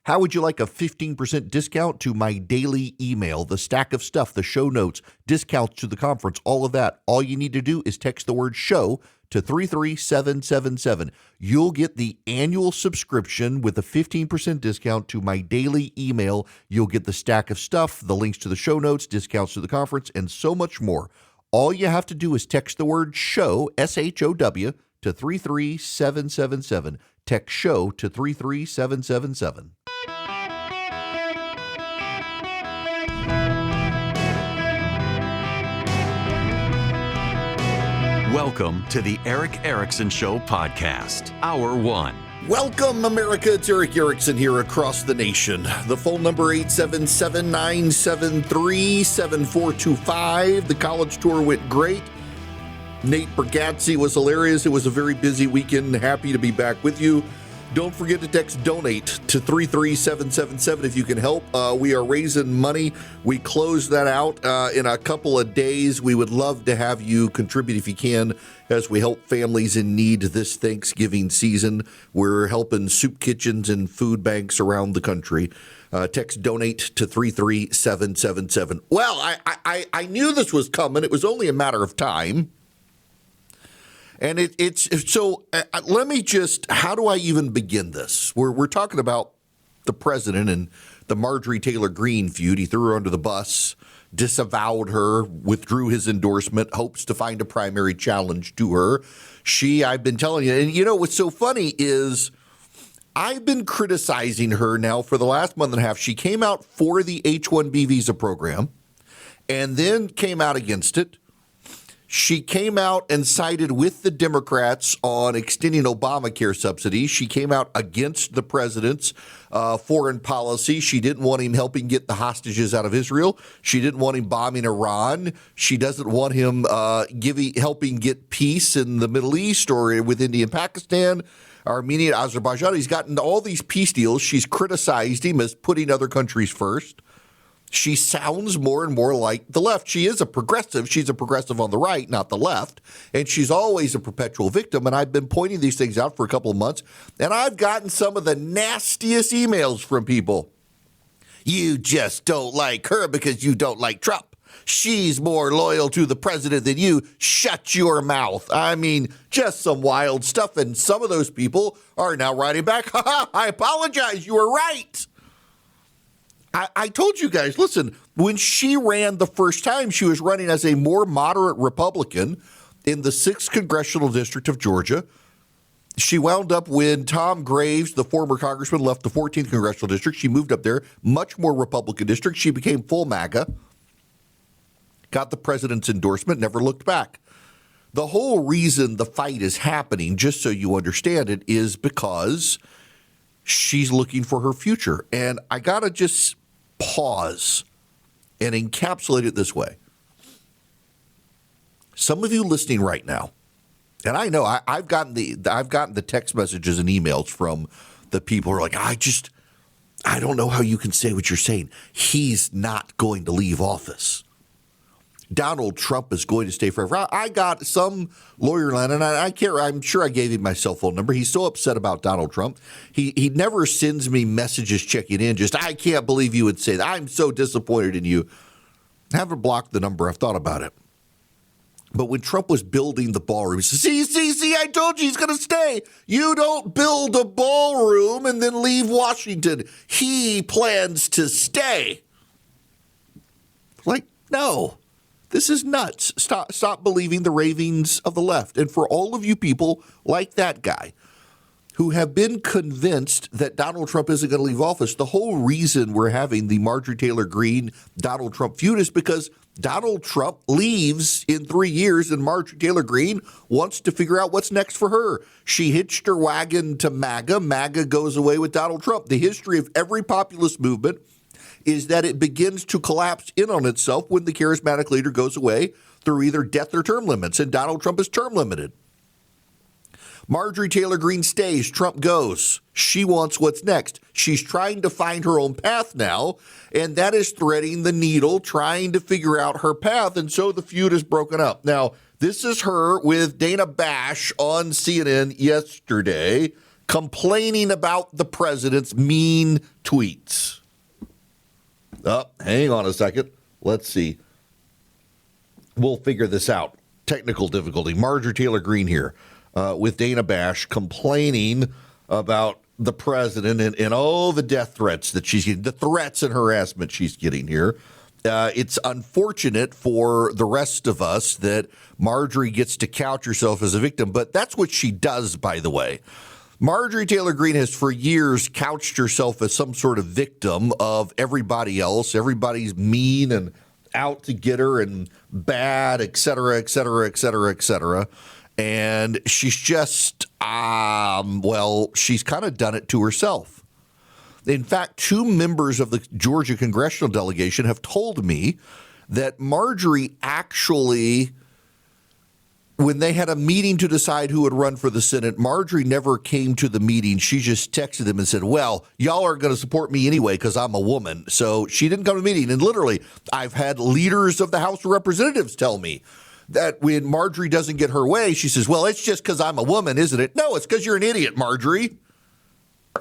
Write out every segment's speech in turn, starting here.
How would you like a 15% discount to my daily email, the stack of stuff, the show notes, discounts to the conference, all of that? All you need to do is text the word show to 33777. You'll get the annual subscription with a 15% discount to my daily email. You'll get the stack of stuff, the links to the show notes, discounts to the conference, and so much more. All you have to do is text the word show, SHOW, to 33777. Text show to 33777. Welcome to the Eric Erickson Show podcast, Hour 1. Welcome, America. It's Eric Erickson here across the nation. The phone number 877-973-7425. The college tour went great. Nate Bargatze was hilarious. It was a very busy weekend. Happy to be back with you. Don't forget to text donate to 33777 if you can help. We are raising money. We close that out in a couple of days. We would love to have you contribute if you can as we help families in need this Thanksgiving season. We're helping soup kitchens and food banks around the country. Text donate to 33777. Well, I knew this was coming. It was only a matter of time. And let me just, how do I even begin this? We're talking about the president and the Marjorie Taylor Greene feud. He threw her under the bus, disavowed her, withdrew his endorsement, hopes to find a primary challenge to her. I've been telling you, and you know what's so funny is I've been criticizing her now for the last month and a half. She came out for the H-1B visa program and then came out against it. She came out and sided with the Democrats on extending Obamacare subsidies. She came out against the president's foreign policy. She didn't want him helping get the hostages out of Israel. She didn't want him bombing Iran. She doesn't want him helping get peace in the Middle East or with India and Pakistan, Armenia, Azerbaijan. He's gotten all these peace deals. She's criticized him as putting other countries first. She sounds more and more like the left. She is a progressive. She's a progressive on the right, not the left. And she's always a perpetual victim. And I've been pointing these things out for a couple of months. And I've gotten some of the nastiest emails from people. You just don't like her because you don't like Trump. She's more loyal to the president than you. Shut your mouth. I mean, just some wild stuff. And some of those people are now writing back, I apologize. You were right. I told you guys, listen, when she ran the first time, she was running as a more moderate Republican in the 6th Congressional District of Georgia. She wound up when Tom Graves, the former congressman, left the 14th Congressional District. She moved up there, much more Republican district. She became full MAGA, got the president's endorsement, never looked back. The whole reason the fight is happening, just so you understand it, is because she's looking for her future. And I got to just pause and encapsulate it this way. Some of you listening right now, and I know I've gotten the text messages and emails from the people who are like, I don't know how you can say what you're saying. He's not going to leave office. Donald Trump is going to stay forever. I got some lawyer line, and I'm sure I gave him my cell phone number. He's so upset about Donald Trump. He never sends me messages checking in. Just, I can't believe you would say that. I'm so disappointed in you. I haven't blocked the number. I've thought about it. But when Trump was building the ballroom, he said, see, I told you he's going to stay. You don't build a ballroom and then leave Washington. He plans to stay. Like, no. This is nuts. Stop believing the ravings of the left. And for all of you people like that guy who have been convinced that Donald Trump isn't going to leave office, the whole reason we're having the Marjorie Taylor Greene Donald Trump feud is because Donald Trump leaves in 3 years and Marjorie Taylor Greene wants to figure out what's next for her. She hitched her wagon to MAGA. MAGA goes away with Donald Trump. The history of every populist movement is that it begins to collapse in on itself when the charismatic leader goes away through either death or term limits, and Donald Trump is term limited. Marjorie Taylor Greene stays, Trump goes. She wants what's next. She's trying to find her own path now, and that is threading the needle, trying to figure out her path, and so the feud is broken up. Now, this is her with Dana Bash on CNN yesterday, complaining about the president's mean tweets. Oh, hang on a second. Let's see. We'll figure this out. Technical difficulty. Marjorie Taylor Greene here with Dana Bash complaining about the president and all the death threats that she's getting, the threats and harassment she's getting here. It's unfortunate for the rest of us that Marjorie gets to couch herself as a victim, but that's what she does, by the way. Marjorie Taylor Greene has for years couched herself as some sort of victim of everybody else. Everybody's mean and out to get her and bad, et cetera, et cetera, et cetera, et cetera. And she's just, she's kind of done it to herself. In fact, 2 members of the Georgia congressional delegation have told me that Marjorie actually, when they had a meeting to decide who would run for the Senate, Marjorie never came to the meeting. She just texted them and said, well, y'all are going to support me anyway because I'm a woman. So she didn't come to the meeting. And literally, I've had leaders of the House of Representatives tell me that when Marjorie doesn't get her way, she says, well, it's just because I'm a woman, isn't it? No, it's because you're an idiot, Marjorie.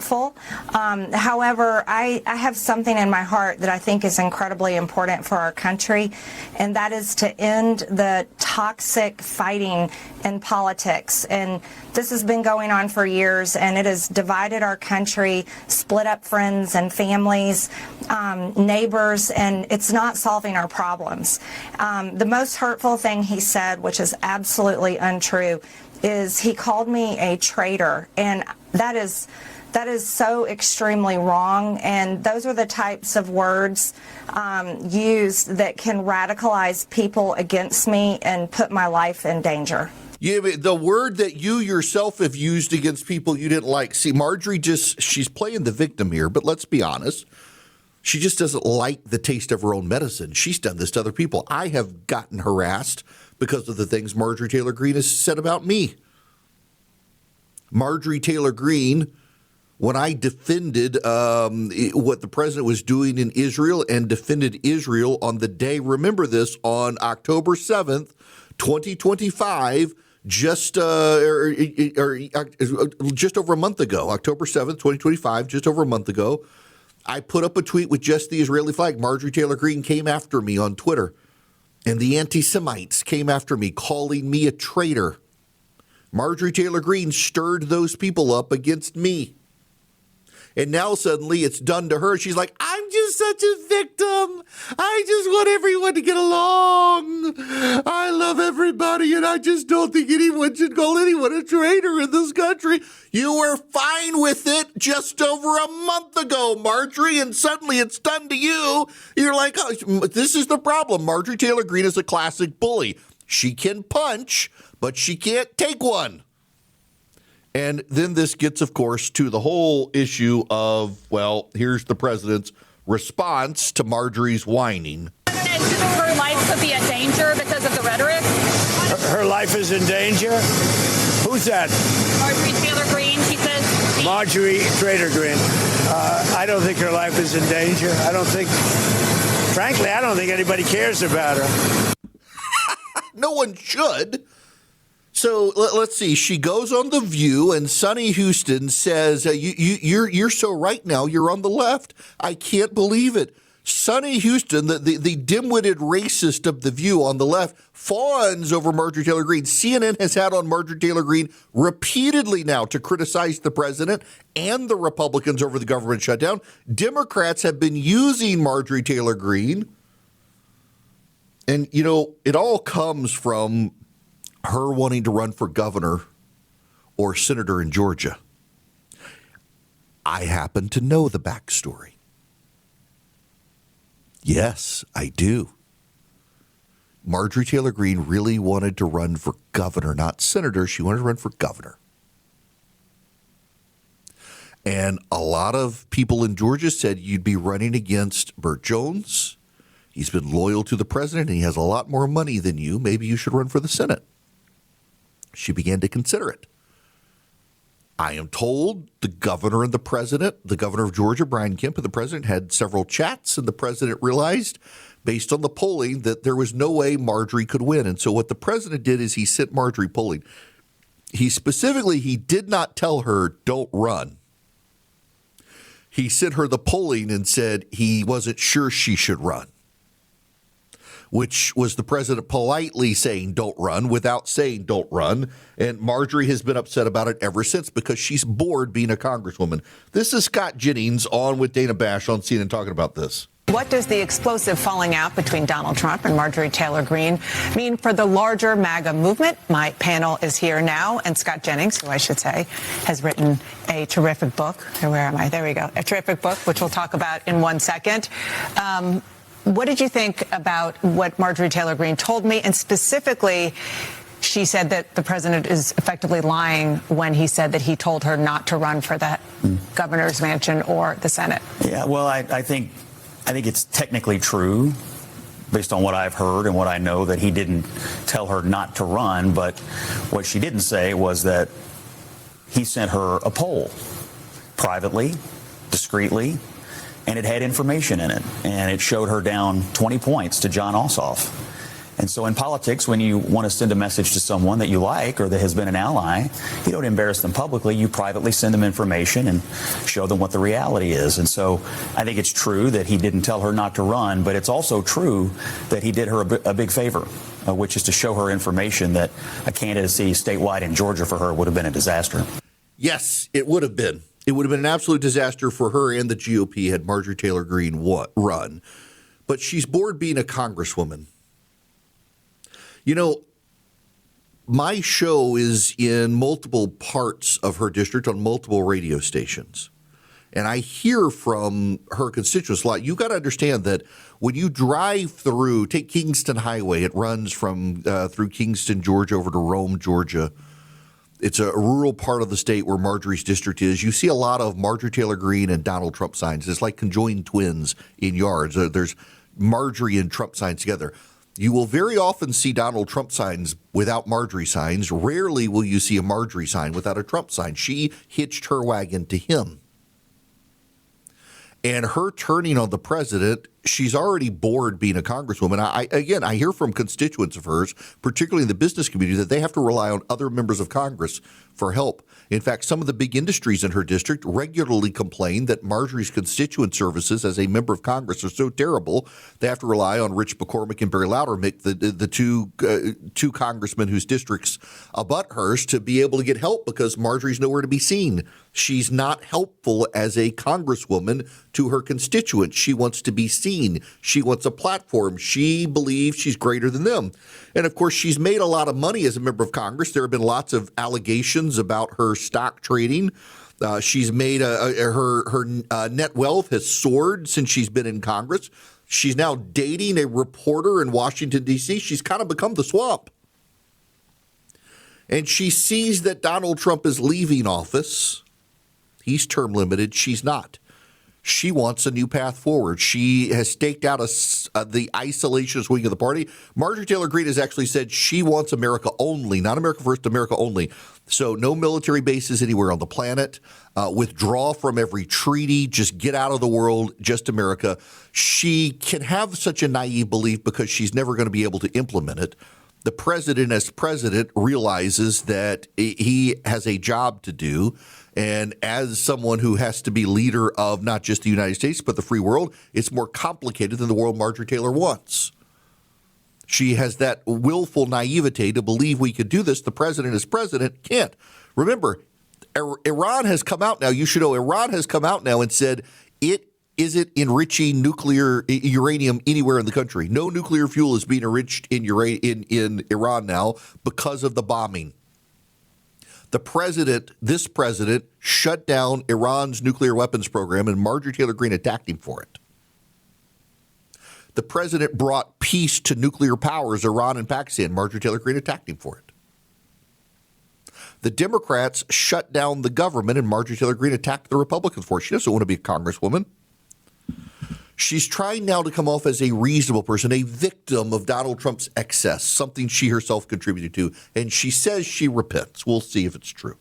However, I have something in my heart that I think is incredibly important for our country, and that is to end the toxic fighting in politics. And this has been going on for years, and it has divided our country, split up friends and families, neighbors, and it's not solving our problems. The most hurtful thing he said, which is absolutely untrue, is he called me a traitor, and that is so extremely wrong, and those are the types of words used that can radicalize people against me and put my life in danger. Yeah, but the word that you yourself have used against people you didn't like. See, Marjorie she's playing the victim here, but let's be honest. She just doesn't like the taste of her own medicine. She's done this to other people. I have gotten harassed because of the things Marjorie Taylor Greene has said about me. Marjorie Taylor Greene, when I defended what the president was doing in Israel and defended Israel on the day, remember this, on October 7th, 2025, just over a month ago, October 7th, 2025, just over a month ago, I put up a tweet with just the Israeli flag. Marjorie Taylor Greene came after me on Twitter, and the anti-Semites came after me, calling me a traitor. Marjorie Taylor Greene stirred those people up against me. And now suddenly it's done to her. She's like, I'm just such a victim. I just want everyone to get along. I love everybody, and I just don't think anyone should call anyone a traitor in this country. You were fine with it just over a month ago, Marjorie, and suddenly it's done to you. You're like, oh, this is the problem. Marjorie Taylor Greene is a classic bully. She can punch, but she can't take one. And then this gets, of course, to the whole issue of, well, here's the president's response to Marjorie's whining. Her life could be in danger because of the rhetoric. Her life is in danger? Who's that? Marjorie Taylor Greene, she says. Marjorie Taylor Greene. I don't think her life is in danger. Frankly, I don't think anybody cares about her. No one should. So let's see. She goes on The View, and Sonny Houston says, "You're so right now. You're on the left. I can't believe it." Sonny Houston, the dim-witted racist of The View on the left, fawns over Marjorie Taylor Greene. CNN has had on Marjorie Taylor Greene repeatedly now to criticize the president and the Republicans over the government shutdown. Democrats have been using Marjorie Taylor Greene, and it all comes from her wanting to run for governor or senator in Georgia. I happen to know the backstory. Yes, I do. Marjorie Taylor Greene really wanted to run for governor, not senator. She wanted to run for governor. And a lot of people in Georgia said you'd be running against Burt Jones. He's been loyal to the president, and he has a lot more money than you. Maybe you should run for the Senate. She began to consider it. I am told the governor and the president, the governor of Georgia, Brian Kemp, and the president had several chats, and the president realized, based on the polling, that there was no way Marjorie could win. And so what the president did is he sent Marjorie polling. He did not tell her, don't run. He sent her the polling and said he wasn't sure she should run, which was the president politely saying don't run without saying don't run. And Marjorie has been upset about it ever since because she's bored being a congresswoman. This is Scott Jennings on with Dana Bash on CNN talking about this. What does the explosive falling out between Donald Trump and Marjorie Taylor Greene mean for the larger MAGA movement? My panel is here now, and Scott Jennings, who I should say, has written a terrific book. Where am I? There we go. A terrific book, which we'll talk about in 1 second. What did you think about what Marjorie Taylor Greene told me? And specifically, she said that the president is effectively lying when he said that he told her not to run for the governor's mansion or the Senate. Yeah, well, I think it's technically true based on what I've heard and what I know that he didn't tell her not to run. But what she didn't say was that he sent her a poll privately, discreetly, and it had information in it. And it showed her down 20 points to John Ossoff. And so in politics, when you want to send a message to someone that you like or that has been an ally, you don't embarrass them publicly. You privately send them information and show them what the reality is. And so I think it's true that he didn't tell her not to run, but it's also true that he did her a big favor, which is to show her information that a candidacy statewide in Georgia for her would have been a disaster. Yes, it would have been. It would have been an absolute disaster for her and the GOP had Marjorie Taylor Greene run. But she's bored being a congresswoman. You know, my show is in multiple parts of her district on multiple radio stations. And I hear from her constituents a lot. You got to understand that when you drive through, take Kingston Highway, it runs from through Kingston, Georgia, over to Rome, Georgia. It's a rural part of the state where Marjorie's district is. You see a lot of Marjorie Taylor Greene and Donald Trump signs. It's like conjoined twins in yards. There's Marjorie and Trump signs together. You will very often see Donald Trump signs without Marjorie signs. Rarely will you see a Marjorie sign without a Trump sign. She hitched her wagon to him. And her turning on the president, she's already bored being a congresswoman. I hear from constituents of hers, particularly in the business community, that they have to rely on other members of Congress for help. In fact, some of the big industries in her district regularly complain that Marjorie's constituent services as a member of Congress are so terrible, they have to rely on Rich McCormick and Barry Loudermilk, the two congressmen whose districts abut hers, to be able to get help because Marjorie's nowhere to be seen. She's not helpful as a congresswoman to her constituents. She wants to be seen. She wants a platform. She believes she's greater than them. And of course, she's made a lot of money as a member of Congress. There have been lots of allegations about her stock trading. She's made her net wealth has soared since she's been in Congress. She's now dating a reporter in Washington, D.C. She's kind of become the swamp. And she sees that Donald Trump is leaving office. He's term limited. She's not. She wants a new path forward. She has staked out the isolationist wing of the party. Marjorie Taylor Greene has actually said she wants America only, not America first, America only. So no military bases anywhere on the planet, withdraw from every treaty, just get out of the world, just America. She can have such a naive belief because she's never going to be able to implement it. The president, as president, realizes that he has a job to do. And as someone who has to be leader of not just the United States, but the free world, it's more complicated than the world Marjorie Taylor wants. She has that willful naivete to believe we could do this. The president, as president, can't. Remember, Iran has come out now. You should know Iran has come out now and said it isn't enriching nuclear uranium anywhere in the country. No nuclear fuel is being enriched in Iran now because of the bombing. This president, shut down Iran's nuclear weapons program, and Marjorie Taylor Greene attacked him for it. The president brought peace to nuclear powers, Iran and Pakistan. Marjorie Taylor Greene attacked him for it. The Democrats shut down the government, and Marjorie Taylor Greene attacked the Republicans for it. She doesn't want to be a congresswoman. She's trying now to come off as a reasonable person, a victim of Donald Trump's excess, something she herself contributed to, and she says she repents. We'll see if it's true.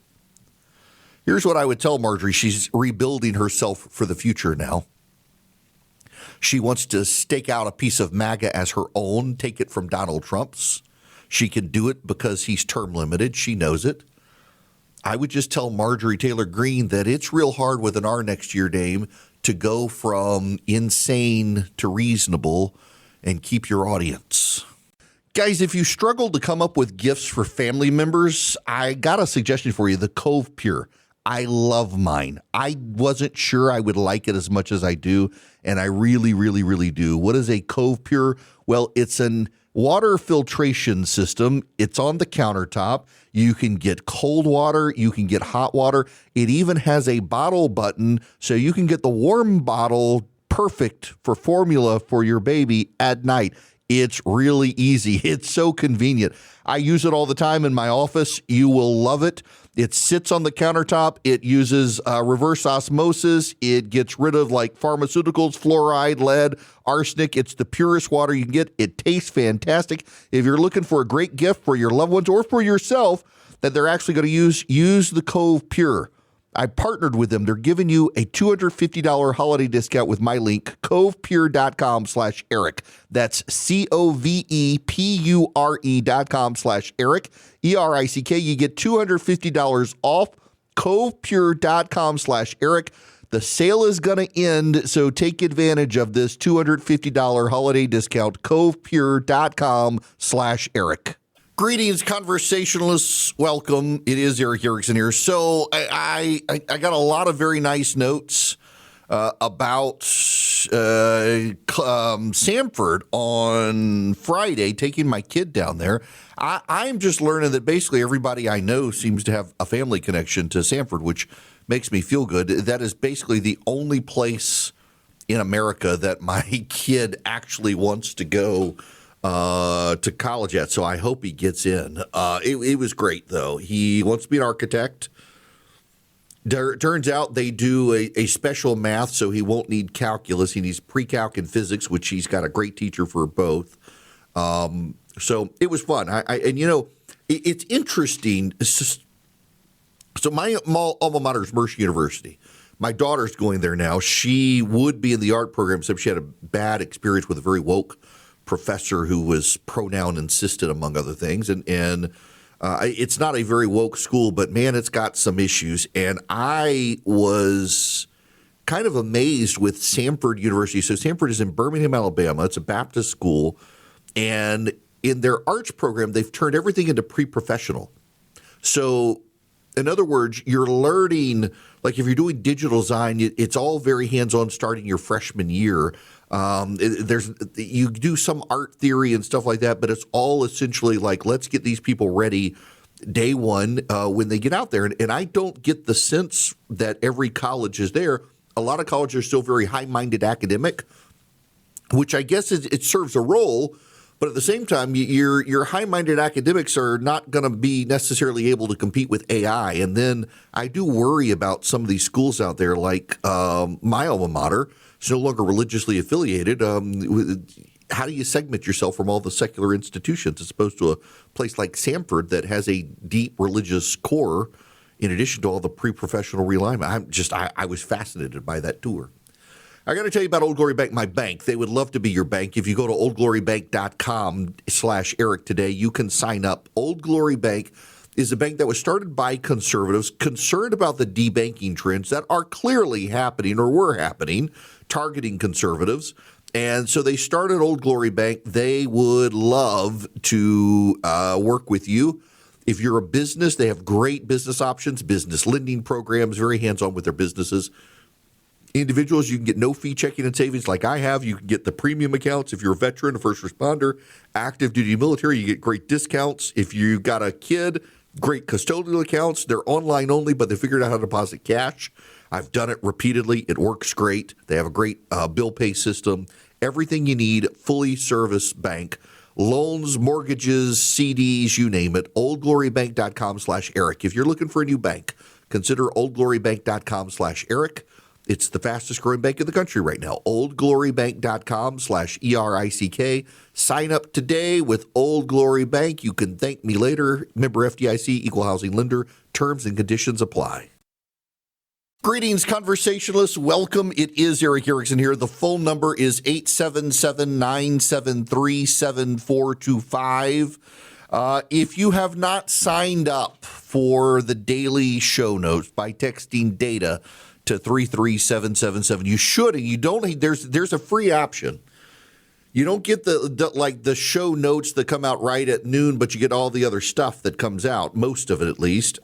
Here's what I would tell Marjorie. She's rebuilding herself for the future now. She wants to stake out a piece of MAGA as her own, take it from Donald Trump's. She can do it because he's term limited. She knows it. I would just tell Marjorie Taylor Greene that it's real hard with an R next to your name to go from insane to reasonable and keep your audience. Guys, if you struggle to come up with gifts for family members, I got a suggestion for you, the Cove Pure. I love mine. I wasn't sure I would like it as much as I do, and I really, really, really do. What is a Cove Pure? Well, it's an water filtration system. It's on the countertop. You can get cold water. You can get hot water. It even has a bottle button, so you can get the warm bottle perfect for formula for your baby at night. It's really easy. It's so convenient. I use it all the time in my office. You will love it. It sits on the countertop. It uses reverse osmosis. It gets rid of like pharmaceuticals, fluoride, lead, arsenic. It's the purest water you can get. It tastes fantastic. If you're looking for a great gift for your loved ones or for yourself that they're actually going to use the Cove Pure. I partnered with them. They're giving you a $250 holiday discount with my link, covepure.com/Eric. That's COVEPURE.com/Eric, ERICK. You get $250 off, covepure.com/Eric. The sale is going to end, so take advantage of this $250 holiday discount, covepure.com/Eric. Greetings, conversationalists. Welcome. It is Eric Erickson here. So I got a lot of very nice notes about Samford on Friday, taking my kid down there. I'm just learning that basically everybody I know seems to have a family connection to Samford, which makes me feel good. That is basically the only place in America that my kid actually wants to go to college at, so I hope he gets in. It was great, though. He wants to be an architect. Turns out they do a special math, so he won't need calculus. He needs pre-calc and physics, which he's got a great teacher for both. So it was fun. And you know, it's interesting. So my alma mater is Mercer University. My daughter's going there now. She would be in the art program, except she had a bad experience with a very woke professor who was pronoun insistent, among other things. And it's not a very woke school, but man, it's got some issues. And I was kind of amazed with Samford University. So Samford is in Birmingham, Alabama. It's a Baptist school. And in their arts program, they've turned everything into pre-professional. So in other words, you're learning, like if you're doing digital design, it's all very hands-on starting your freshman year. You do some art theory and stuff like that, but it's all essentially like, let's get these people ready day one when they get out there. And I don't get the sense that every college is there. A lot of colleges are still very high-minded academic, which I guess it serves a role. But at the same time, your high-minded academics are not going to be necessarily able to compete with AI. And then I do worry about some of these schools out there, like my alma mater. It's no longer religiously affiliated. How do you segment yourself from all the secular institutions as opposed to a place like Samford that has a deep religious core in addition to all the pre-professional realignment? I was fascinated by that tour. I got to tell you about Old Glory Bank, my bank. They would love to be your bank. If you go to oldglorybank.com/Eric today, you can sign up. Old Glory Bank is a bank that was started by conservatives concerned about the debanking trends that are clearly happening or were happening, targeting conservatives. And so they started Old Glory Bank. They would love to work with you. If you're a business, they have great business options, business lending programs, very hands-on with their businesses. Individuals, you can get no fee checking and savings like I have. You can get the premium accounts. If you're a veteran, a first responder, active duty military, you get great discounts. If you got a kid, great custodial accounts. They're online only, but they figured out how to deposit cash. I've done it repeatedly. It works great. They have a great bill pay system. Everything you need, fully serviced bank. Loans, mortgages, CDs, you name it. oldglorybank.com/Eric. If you're looking for a new bank, consider oldglorybank.com/Eric. It's the fastest growing bank in the country right now. oldglorybank.com/ERICK. Sign up today with Old Glory Bank. You can thank me later. Member FDIC, equal housing lender. Terms and conditions apply. Greetings, conversationalists. Welcome. It is Eric Erickson here. The phone number is 877-973-7425. If you have not signed up for the daily show notes by texting data to 33777, you should, and you don't. There's a free option. You don't get the show notes that come out right at noon, but you get all the other stuff that comes out, most of it at least.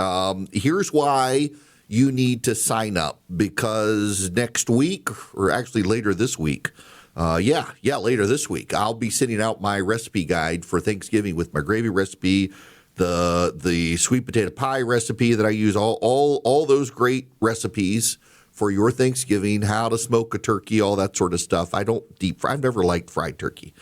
Here's why you need to sign up, because next week, or actually later this week, later this week, I'll be sending out my recipe guide for Thanksgiving with my gravy recipe, the sweet potato pie recipe that I use, all those great recipes for your Thanksgiving, how to smoke a turkey, all that sort of stuff. I don't deep fry. I've never liked fried turkey.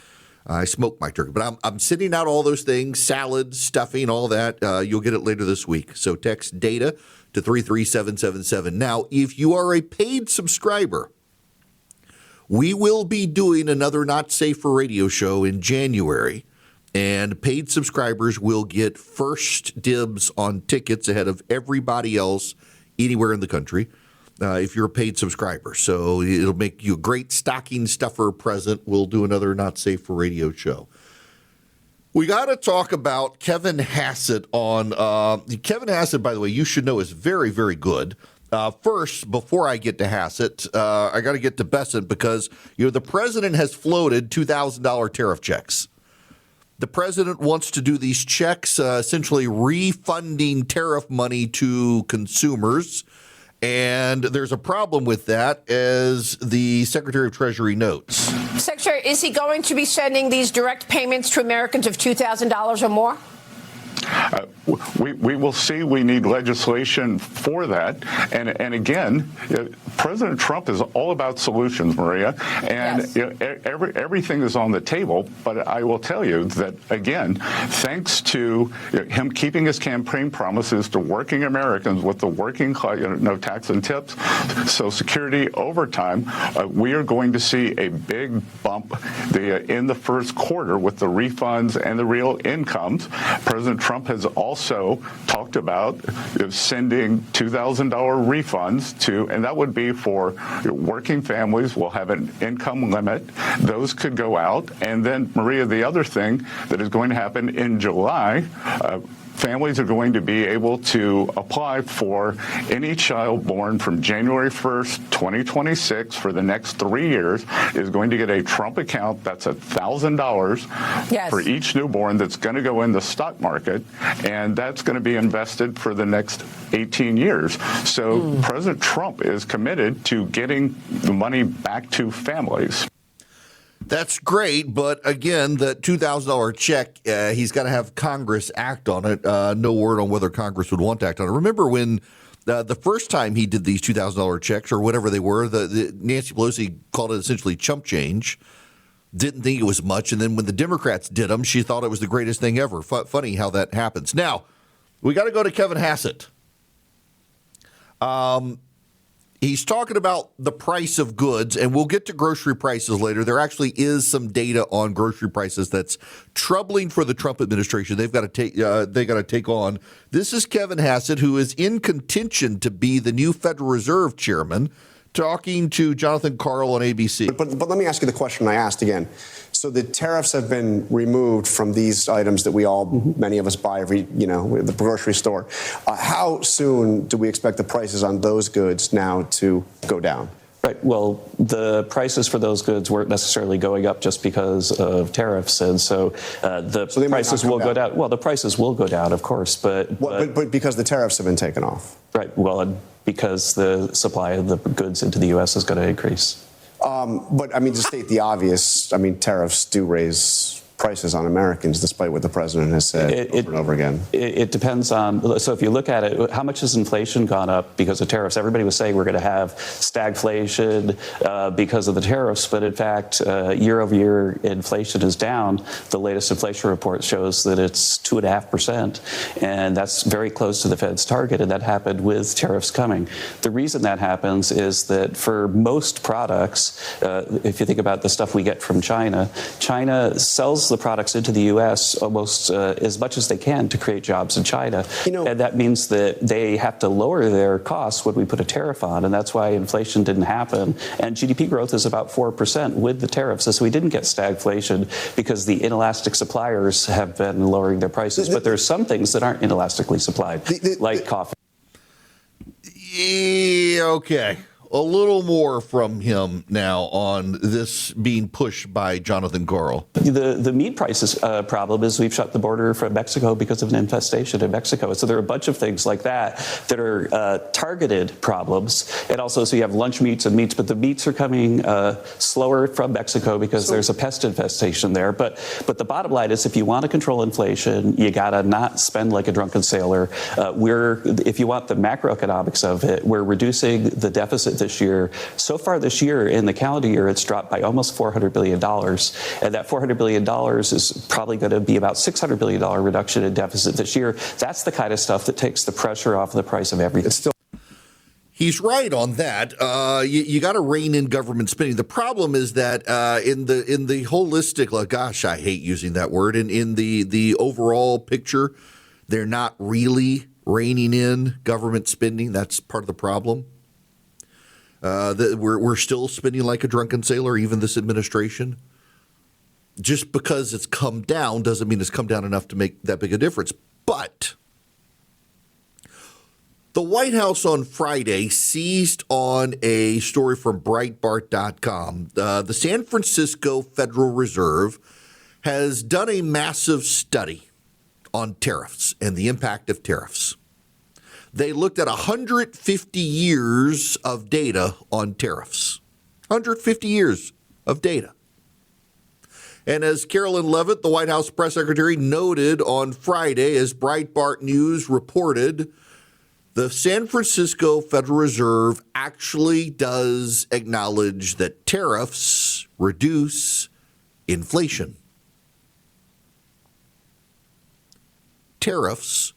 I smoke my turkey, but I'm sending out all those things, salads, stuffing, all that. You'll get it later this week. So text data to 33777. Now, if you are a paid subscriber, we will be doing another Not Safe for Radio show in January, and paid subscribers will get first dibs on tickets ahead of everybody else anywhere in the country. If you're a paid subscriber. So it'll make you a great stocking stuffer present. We'll do another Not Safe for Radio show. We got to talk about Kevin Hassett on Kevin Hassett, by the way, you should know is very, very good. First, before I get to Hassett, I got to get to Bessent because, the president has floated $2,000 tariff checks. The president wants to do these checks, essentially refunding tariff money to consumers. And there's a problem with that, as the Secretary of Treasury notes. Secretary, is he going to be sending these direct payments to Americans of $2,000 or more? We will see. We need legislation for that. And again, President Trump is all about solutions, Maria. And yes, everything is on the table. But I will tell you that, again, thanks to him keeping his campaign promises to working Americans with the working class, no tax and tips, Social Security, overtime, we are going to see a big bump in the first quarter with the refunds and the real incomes. President Trump has also talked about sending $2,000 refunds to, and that would be for working families. Will have an income limit. Those could go out. And then, Maria, the other thing that is going to happen in July, families are going to be able to apply for any child born from January 1st, 2026 for the next 3 years is going to get a Trump account. That's $1,000 for each newborn that's going to go in the stock market, and that's going to be invested for the next 18 years. So President Trump is committed to getting the money back to families. That's great, but again, the $2,000 check, he's got to have Congress act on it. No word on whether Congress would want to act on it. Remember when the first time he did these $2,000 checks, or whatever they were, the Nancy Pelosi called it essentially chump change, didn't think it was much, and then when the Democrats did them, she thought it was the greatest thing ever. Funny how that happens. Now, we got to go to Kevin Hassett. He's talking about the price of goods, and we'll get to grocery prices later. There actually is some data on grocery prices that's troubling for the Trump administration. They've got to take on. This is Kevin Hassett, who is in contention to be the new Federal Reserve chairman, talking to Jonathan Karl on ABC. But let me ask you the question I asked again. So the tariffs have been removed from these items that we all, many of us buy every, at the grocery store. How soon do we expect the prices on those goods now to go down? Right. Well, the prices for those goods weren't necessarily going up just because of tariffs, and so the prices will go down. Well, the prices will go down, of course, but because the tariffs have been taken off. Right. Well, and because the supply of the goods into the U.S. is going to increase. But I mean, to state the obvious, I mean, tariffs do raise prices on Americans, despite what the president has said over and over again. It depends on, so if you look at it, how much has inflation gone up because of tariffs? Everybody was saying we're going to have stagflation because of the tariffs, but in fact, year over year, inflation is down. The latest inflation report shows that it's 2.5%, and that's very close to the Fed's target, and that happened with tariffs coming. The reason that happens is that for most products, if you think about the stuff we get from China, China sells the products into the U.S. almost as much as they can to create jobs in China. And that means that they have to lower their costs when we put a tariff on, and that's why inflation didn't happen. And GDP growth is about 4% with the tariffs. So we didn't get stagflation because the inelastic suppliers have been lowering their prices. But there's some things that aren't inelastically supplied, like coffee. Yeah, okay. A little more from him now on this being pushed by Jonathan Garl. The meat prices problem is we've shut the border from Mexico because of an infestation in Mexico. So there are a bunch of things like that that are targeted problems. And also, so you have lunch meats and meats, but the meats are coming slower from Mexico because there's a pest infestation there. But the bottom line is, if you want to control inflation, you got to not spend like a drunken sailor. If you want the macroeconomics of it, we're reducing the deficit this year. So far this year, in the calendar year, it's dropped by almost $400 billion. And that $400 billion is probably going to be about $600 billion reduction in deficit this year. That's the kind of stuff that takes the pressure off the price of everything. He's right on that. You got to rein in government spending. The problem is that in the holistic, gosh, I hate using that word, in the overall picture, they're not really reining in government spending. That's part of the problem. We're still spending like a drunken sailor, even this administration. Just because it's come down doesn't mean it's come down enough to make that big a difference. But the White House on Friday seized on a story from Breitbart.com. The San Francisco Federal Reserve has done a massive study on tariffs and the impact of tariffs. They looked at 150 years of data on tariffs. 150 years of data. And as Carolyn Leavitt, the White House press secretary, noted on Friday, as Breitbart News reported, the San Francisco Federal Reserve actually does acknowledge that tariffs reduce inflation. Tariffs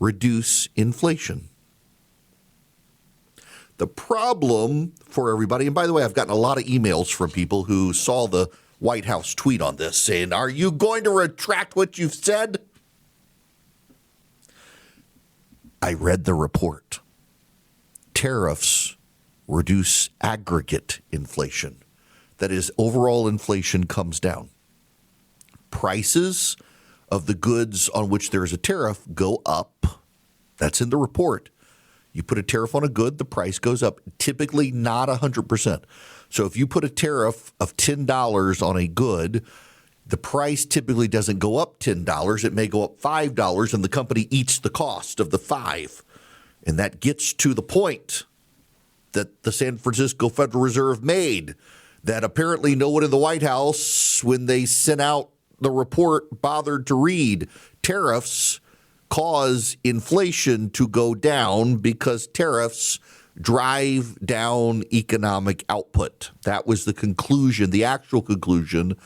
reduce inflation. The problem for everybody, and by the way, I've gotten a lot of emails from people who saw the White House tweet on this saying, are you going to retract what you've said? I read the report. Tariffs reduce aggregate inflation. That is, overall inflation comes down. Prices of the goods on which there is a tariff go up. That's in the report. You put a tariff on a good, the price goes up, typically not 100%. So if you put a tariff of $10 on a good, the price typically doesn't go up $10. It may go up $5, and the company eats the cost of the $5. And that gets to the point that the San Francisco Federal Reserve made, that apparently no one in the White House, when they sent out the report, bothered to read. Tariffs cause inflation to go down because tariffs drive down economic output. That was the conclusion, the actual conclusion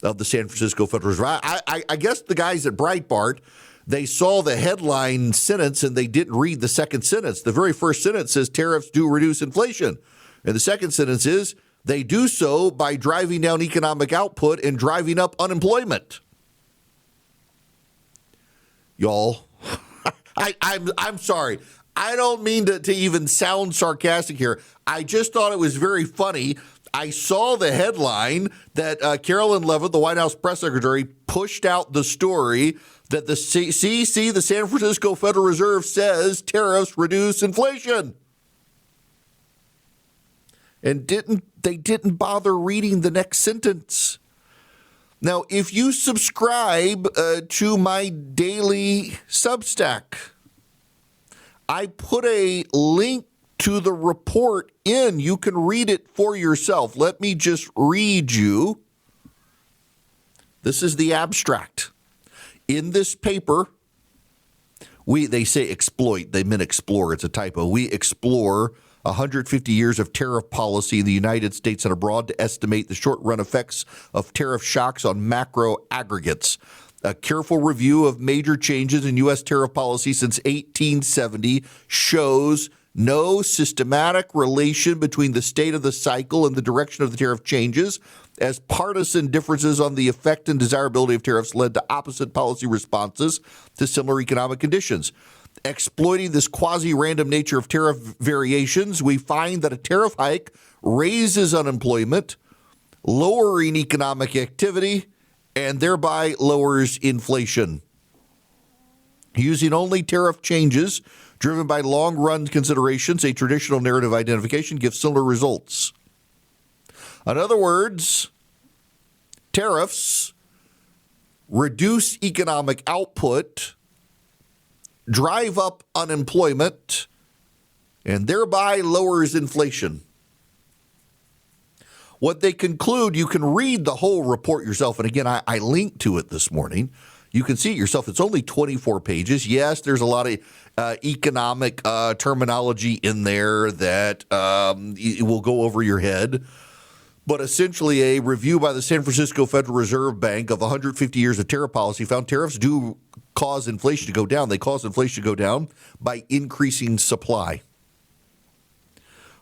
of the San Francisco Federal Reserve. I guess the guys at Breitbart, they saw the headline sentence and they didn't read the second sentence. The very first sentence says tariffs do reduce inflation. And the second sentence is they do so by driving down economic output and driving up unemployment. Y'all, I'm sorry. I don't mean to even sound sarcastic here. I just thought it was very funny. I saw the headline that Carolyn Leavitt, the White House press secretary, pushed out the story that the CC, the San Francisco Federal Reserve, says tariffs reduce inflation. And they didn't bother reading the next sentence. Now, if you subscribe to my daily Substack, I put a link to the report in. You can read it for yourself. Let me just read you. This is the abstract. In this paper, they say exploit. They meant explore. It's a typo. We explore 150 years of tariff policy in the United States and abroad to estimate the short-run effects of tariff shocks on macro aggregates. A careful review of major changes in U.S. tariff policy since 1870 shows no systematic relation between the state of the cycle and the direction of the tariff changes, as partisan differences on the effect and desirability of tariffs led to opposite policy responses to similar economic conditions. Exploiting this quasi-random nature of tariff variations, we find that a tariff hike raises unemployment, lowering economic activity, and thereby lowers inflation. Using only tariff changes driven by long-run considerations, a traditional narrative identification gives similar results. In other words, tariffs reduce economic output, drive up unemployment, and thereby lowers inflation. What they conclude, you can read the whole report yourself. And again, I linked to it this morning. You can see it yourself. It's only 24 pages. Yes, there's a lot of economic terminology in there that it will go over your head. But essentially, a review by the San Francisco Federal Reserve Bank of 150 years of tariff policy found tariffs do cause inflation to go down. They cause inflation to go down by increasing supply.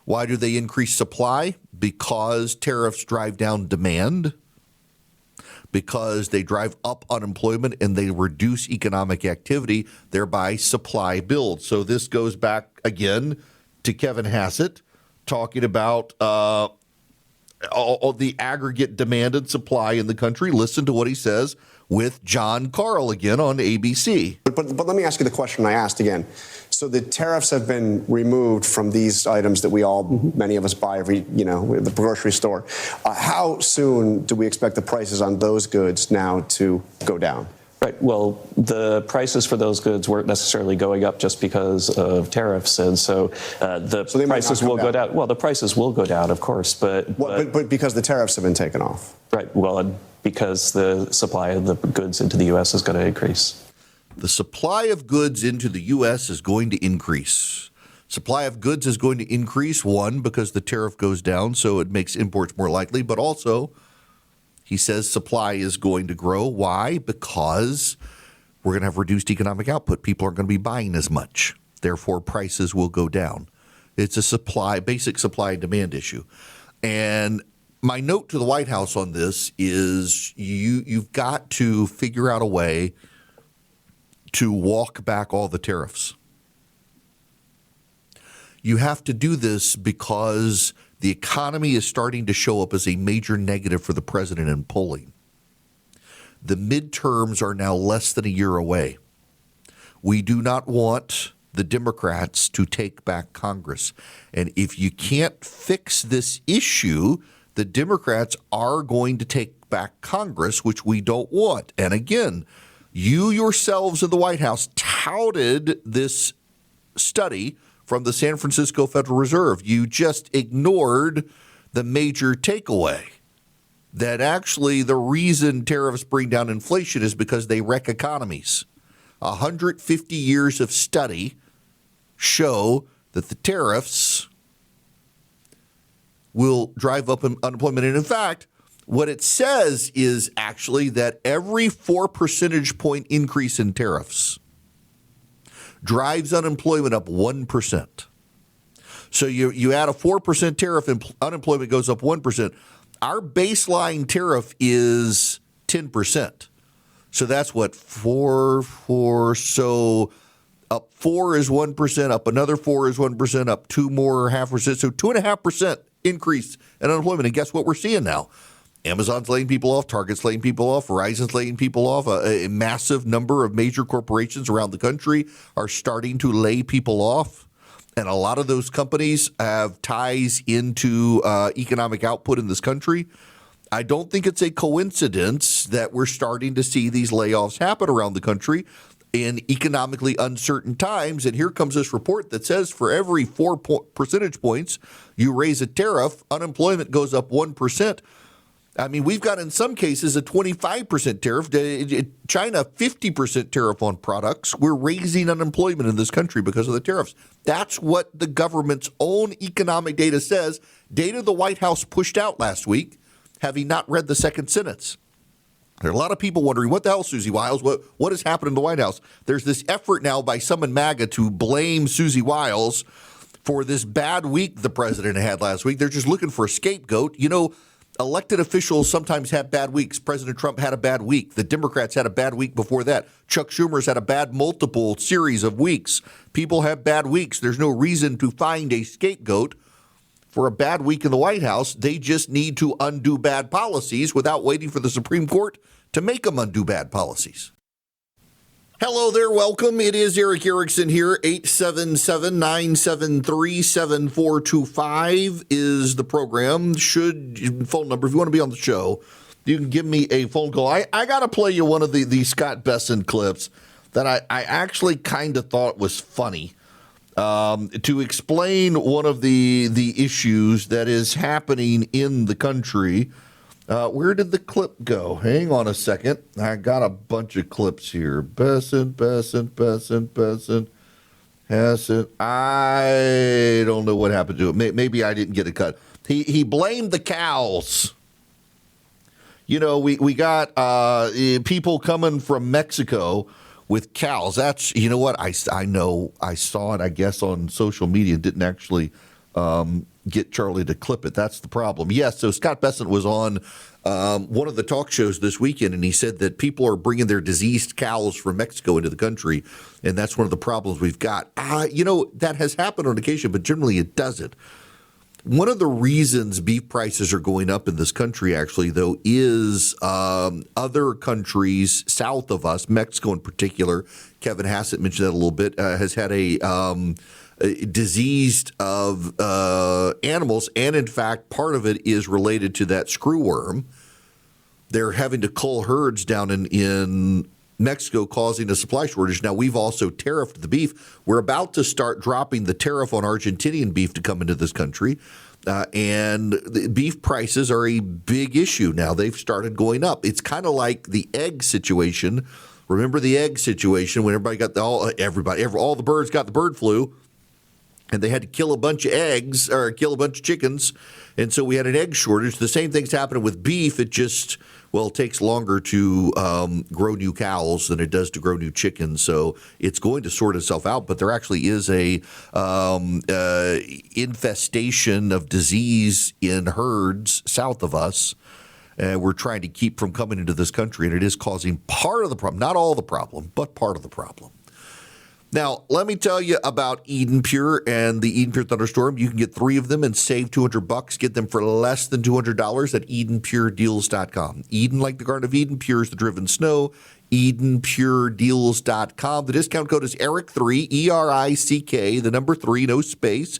Why do they increase supply? Because tariffs drive down demand, because they drive up unemployment and they reduce economic activity, thereby supply builds. So this goes back again to Kevin Hassett talking about all the aggregate demand and supply in the country. Listen to what he says with John Carl again on ABC. But let me ask you the question I asked again. So the tariffs have been removed from these items that many of us buy every, at the grocery store. How soon do we expect the prices on those goods now to go down? Right. Well, the prices for those goods weren't necessarily going up just because of tariffs, and so the prices will go down. Well, the prices will go down, of course, but because the tariffs have been taken off. Right. Well, and because the supply of the goods into the U.S. is going to increase. The supply of goods into the U.S. is going to increase. Supply of goods is going to increase, one, because the tariff goes down, so it makes imports more likely, but also he says supply is going to grow. Why? Because we're going to have reduced economic output. People aren't going to be buying as much. Therefore, prices will go down. It's a basic supply and demand issue. And my note to the White House on this is you've got to figure out a way to walk back all the tariffs. You have to do this because the economy is starting to show up as a major negative for the president in polling. The midterms are now less than a year away. We do not want the Democrats to take back Congress. And if you can't fix this issue, the Democrats are going to take back Congress, which we don't want. And again, you yourselves in the White House touted this study from the San Francisco Federal Reserve. You just ignored the major takeaway that actually the reason tariffs bring down inflation is because they wreck economies. 150 years of study show that the tariffs will drive up unemployment. And in fact, what it says is actually that every 4 percentage point increase in tariffs drives unemployment up 1%. So you add a 4% tariff and unemployment goes up 1%. Our baseline tariff is 10%. So that's what, 4. So up 4 is 1%, up another 4 is 1%, up 2 more 0.5%. So 2.5% increase in unemployment. And guess what we're seeing now? Amazon's laying people off, Target's laying people off, Verizon's laying people off. A massive number of major corporations around the country are starting to lay people off. And a lot of those companies have ties into economic output in this country. I don't think it's a coincidence that we're starting to see these layoffs happen around the country in economically uncertain times. And here comes this report that says for every 4 percentage points you raise a tariff, unemployment goes up 1%. I mean, we've got in some cases a 25% tariff. China, 50% tariff on products. We're raising unemployment in this country because of the tariffs. That's what the government's own economic data says. Data the White House pushed out last week, having not read the second sentence. There are a lot of people wondering, what the hell, Susie Wiles? What has happened in the White House? There's this effort now by some in MAGA to blame Susie Wiles for this bad week the president had last week. They're just looking for a scapegoat. You know, elected officials sometimes have bad weeks. President Trump had a bad week. The Democrats had a bad week before that. Chuck Schumer's had a bad multiple series of weeks. People have bad weeks. There's no reason to find a scapegoat for a bad week in the White House. They just need to undo bad policies without waiting for the Supreme Court to make them undo bad policies. Hello there, welcome. It is Eric Erickson here. 877-973-7425 is the program. Phone number, if you want to be on the show, you can give me a phone call. I got to play you one of the Scott Besson clips that I actually kind of thought was funny to explain one of the issues that is happening in the country. Where did the clip go? Hang on a second. I got a bunch of clips here. Besson. I don't know what happened to it. Maybe I didn't get a cut. He blamed the cows. You know, we got people coming from Mexico with cows. That's, you know what? I know. I saw it, I guess, on social media. Didn't actually get Charlie to clip it. That's the problem. Yes, so Scott Besson was on one of the talk shows this weekend, and he said that people are bringing their diseased cows from Mexico into the country, and that's one of the problems we've got. You know, that has happened on occasion, but generally it doesn't. One of the reasons beef prices are going up in this country, actually, though, is other countries south of us, Mexico in particular, Kevin Hassett mentioned that a little bit, has had a diseased of animals, and in fact, part of it is related to that screwworm. They're having to cull herds down in Mexico, causing a supply shortage. Now, we've also tariffed the beef. We're about to start dropping the tariff on Argentinian beef to come into this country, and the beef prices are a big issue now. They've started going up. It's kind of like the egg situation. Remember the egg situation when everybody got all the birds got the bird flu, and they had to kill a bunch of eggs or kill a bunch of chickens, and so we had an egg shortage. The same thing's happening with beef. It just, it takes longer to grow new cows than it does to grow new chickens, so it's going to sort itself out. But there actually is a infestation of disease in herds south of us. We're trying to keep from coming into this country, and it is causing part of the problem, not all the problem, but part of the problem. Now, let me tell you about Eden Pure and the Eden Pure Thunderstorm. You can get 3 of them and save $200. Get them for less than $200 at EdenPureDeals.com. Eden, like the Garden of Eden, Pure is the driven snow. EdenPureDeals.com. The discount code is ERIC3, ERICK, the number 3, no space.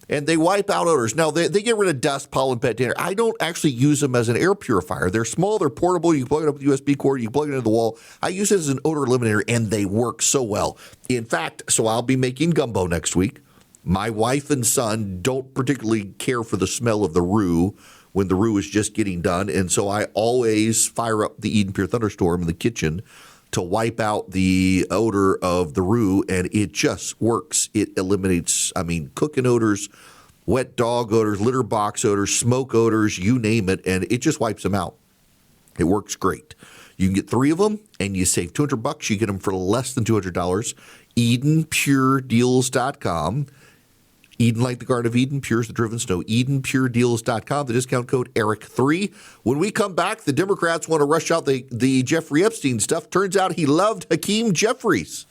And they wipe out odors. Now, they get rid of dust, pollen, pet dander. I don't actually use them as an air purifier. They're small, they're portable. You can plug it up with a USB cord, you can plug it into the wall. I use it as an odor eliminator, and they work so well. In fact, so I'll be making gumbo next week. My wife and son don't particularly care for the smell of the roux when the roux is just getting done, and so I always fire up the Eden Pure Thunderstorm in the kitchen to wipe out the odor of the roux, and it just works. It eliminates, cooking odors, wet dog odors, litter box odors, smoke odors, you name it, and it just wipes them out. It works great. You can get 3 of them, and you save $200. You get them for less than $200. EdenPureDeals.com. Eden, like the Garden of Eden, Pure is the driven snow. EdenPureDeals.com. The discount code ERIC3. When we come back, the Democrats want to rush out the Jeffrey Epstein stuff. Turns out he loved Hakeem Jeffries.